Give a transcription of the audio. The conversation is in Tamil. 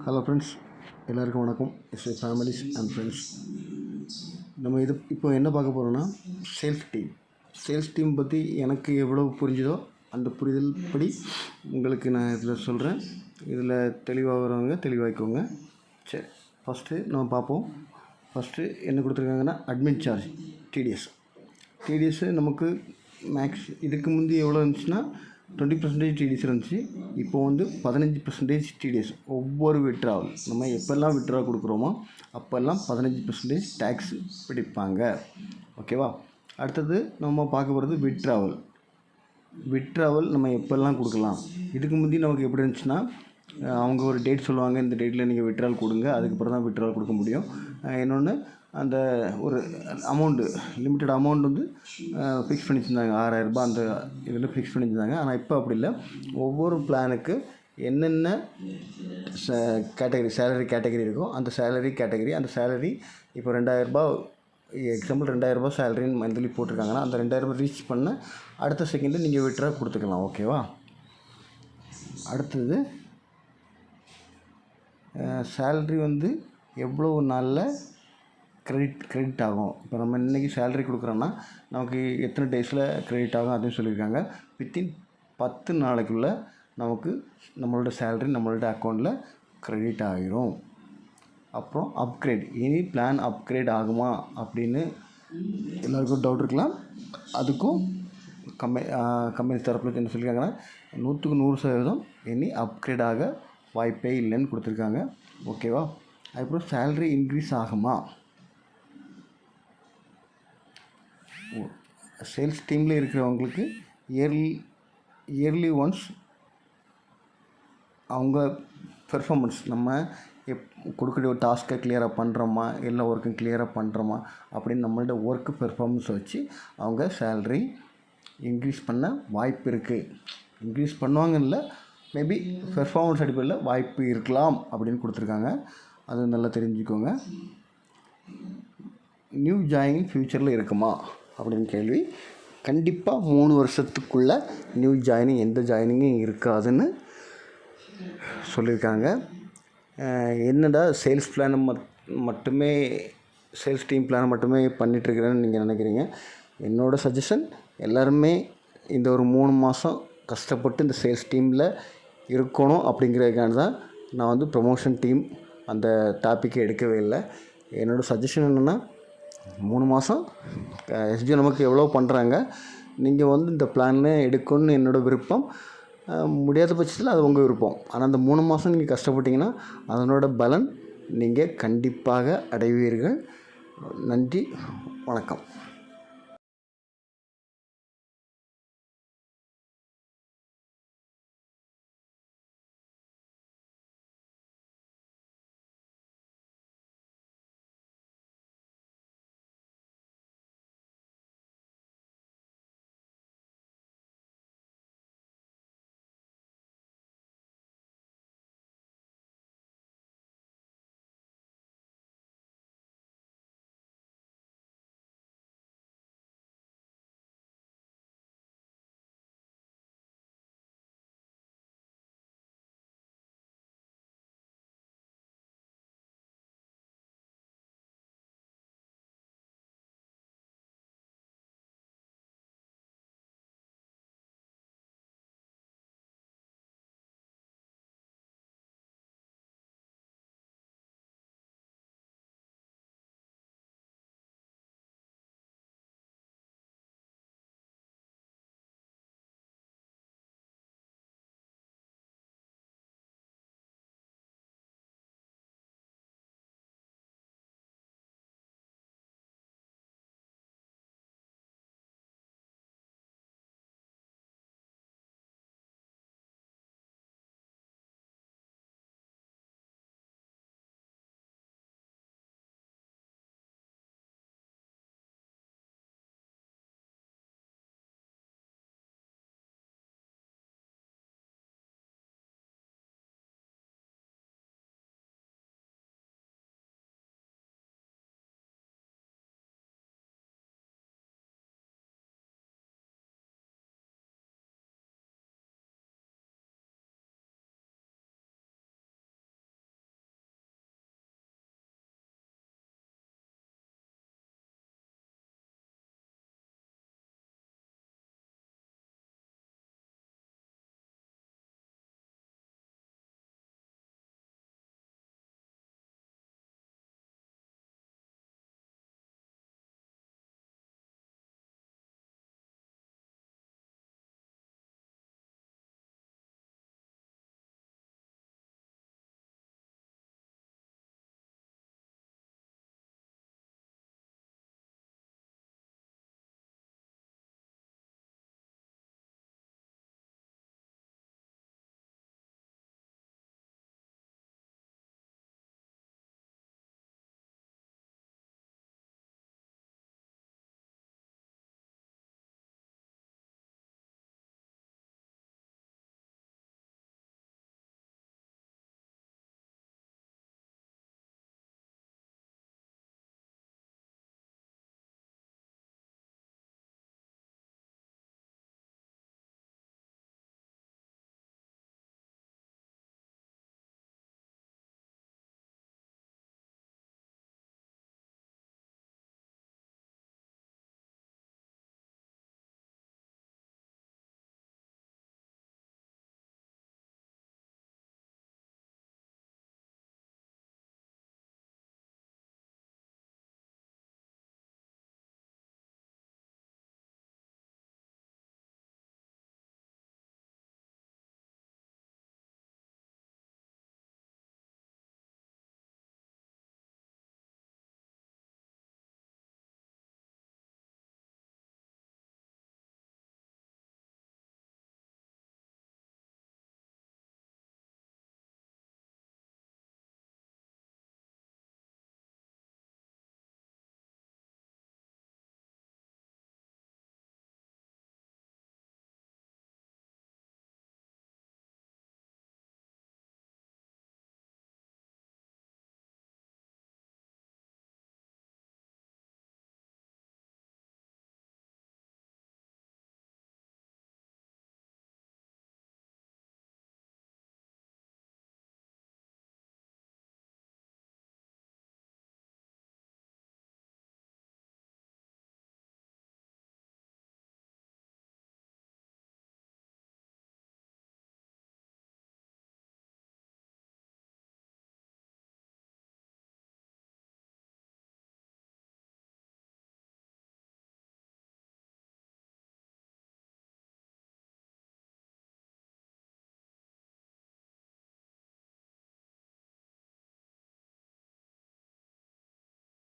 ஹலோ ஃப்ரெண்ட்ஸ், எல்லாருக்கும் வணக்கம். It's families and friends. நம்ம இப்போ என்ன பார்க்க போகிறோன்னா சேல்ஸ் டீம் பற்றி எனக்கு எவ்வளோ புரிஞ்சுதோ அந்த புரிதல் படி உங்களுக்கு நான் இதில் சொல்கிறேன். இதில் தெளிவாகிறவங்க தெளிவாக்கிக்கோங்க. சரி, ஃபஸ்ட்டு நம்ம பார்ப்போம். ஃபஸ்ட்டு என்ன கொடுத்துருக்காங்கன்னா அட்மின் சார்ஜ் டிடிஎஸ் நமக்கு மேக்ஸ் இதுக்கு முந்தி எவ்வளோ இருந்துச்சுன்னா 20% டிடிஎஸ் இருந்துச்சு. இப்போ வந்து 15% டிடிஎஸ். ஒவ்வொரு விட்ராவல் நம்ம எப்போல்லாம் விட்ரா கொடுக்குறோமோ அப்போல்லாம் 15% டேக்ஸ் பிடிப்பாங்க. ஓகேவா? அடுத்தது நம்ம பார்க்க போகிறது விட்ராவல் நம்ம எப்போல்லாம் கொடுக்கலாம். இதுக்கு முந்தி நமக்கு எப்படி இருந்துச்சுன்னா அவங்க ஒரு டேட் சொல்லுவாங்க, இந்த டேட்டில் நீங்கள் விட்ராவல் கொடுங்க, அதுக்கப்புறம் தான் விட்ராவல் கொடுக்க முடியும். இன்னொன்று அந்த ஒரு அமௌண்ட்டு லிமிட்டட் அமௌண்ட் வந்து ஃபிக்ஸ் பண்ணி வச்சுருந்தாங்க, 6000 ரூபாய் அந்த இதில் ஃபிக்ஸ் பண்ணி வச்சுருந்தாங்க. ஆனால் இப்போ அப்படி இல்லை. ஒவ்வொரு பிளானுக்கு என்னென்ன சேலரி கேட்டகரி இருக்கோ அந்த சேலரி இப்போ 2000 ரூபாய் எக்ஸாம்பிள் 2000 ரூபாய் சேலரின்னு மந்த்லி போட்டிருக்காங்கன்னா அந்த 2000 ரூபாய் ரீச் பண்ண அடுத்த செகண்டில் நீங்கள் விட்ரா கொடுத்துக்கலாம். ஓகேவா? அடுத்தது சேலரி வந்து எவ்வளோ நாளில் கிரெடிட் ஆகும். இப்போ நம்ம இன்றைக்கி சேலரி கொடுக்குறோன்னா நமக்கு எத்தனை டேஸில் கிரெடிட் ஆகும் அப்படின்னு சொல்லியிருக்காங்க. வித்தின் 10 நாளைக்குள்ளே நமக்கு நம்மளோட சேலரி நம்மளோட அக்கௌண்ட்டில் கிரெடிட் ஆகிரும். அப்புறம் இனி பிளான் அப்கிரேட் ஆகுமா அப்படின்னு எல்லாருக்கும் டவுட் இருக்கலாம். அதுக்கும் கம்பெனி தரப்பில் என்ன சொல்லியிருக்காங்கன்னா 100% இனி அப்கிரேட் ஆக வாய்ப்பே இல்லைன்னு கொடுத்துருக்காங்க. ஓகேவா? அதுக்கப்புறம் சேலரி இன்க்ரீஸ் ஆகுமா? சேல்ஸ் டீமில் இருக்கிறவங்களுக்கு இயர்லி ஒன்ஸ் அவங்க பெர்ஃபார்மன்ஸ் நம்ம கொடுக்கக்கூடிய ஒரு டாஸ்க்கை கிளியராக பண்ணுறோமா, எல்லா ஒர்க்கும் கிளியராக பண்ணுறோமா அப்படின்னு நம்மள்ட ஒர்க்கு பெர்ஃபார்மன்ஸை வச்சு அவங்க சேல்ரி இன்க்ரீஸ் பண்ண வாய்ப்பு இருக்குது. இன்க்ரீஸ் பண்ணுவாங்கன்னு மேபி பெர்ஃபார்மன்ஸ் அடிப்படையில் வாய்ப்பு இருக்கலாம் அப்படின்னு கொடுத்துருக்காங்க. அது நல்லா தெரிஞ்சுக்கோங்க. நியூ ஜாயினிங் ஃப்யூச்சரில் இருக்குமா அப்படின்னு கேள்வி. கண்டிப்பாக 3 வருஷத்துக்குள்ளே நியூ ஜாயினிங் எந்த ஜாயினிங்கும் இருக்காதுன்னு சொல்லியிருக்காங்க. என்னடா சேல்ஸ் பிளானை மட்டுமே சேல்ஸ் டீம் பிளானை மட்டுமே பண்ணிகிட்ருக்கிறேன்னு நீங்கள் நினைக்கிறீங்க. என்னோடய சஜஷன், எல்லாருமே இந்த ஒரு 3 மாதம் கஷ்டப்பட்டு இந்த சேல்ஸ் டீமில் இருக்கணும் அப்படிங்கிறதுக்கான தான் நான் வந்து ப்ரமோஷன் டீம் அந்த டாப்பிக்கை எடுக்கவே இல்லை. என்னோடய சஜஷன் என்னென்னா 3 மாதம் எஸ்ஜி நமக்கு எவ்வளோ பண்ணுறாங்க, நீங்கள் வந்து இந்த பிளானில் எடுக்கணும்னு என்னோடய விருப்பம். முடியாத பட்சத்தில் அது உங்கள் விருப்பம். ஆனால் அந்த 3 மாதம் நீங்கள் கஷ்டப்பட்டீங்கன்னா அதனோட பலன் நீங்கள் கண்டிப்பாக அடைவீர்கள். நன்றி, வணக்கம்.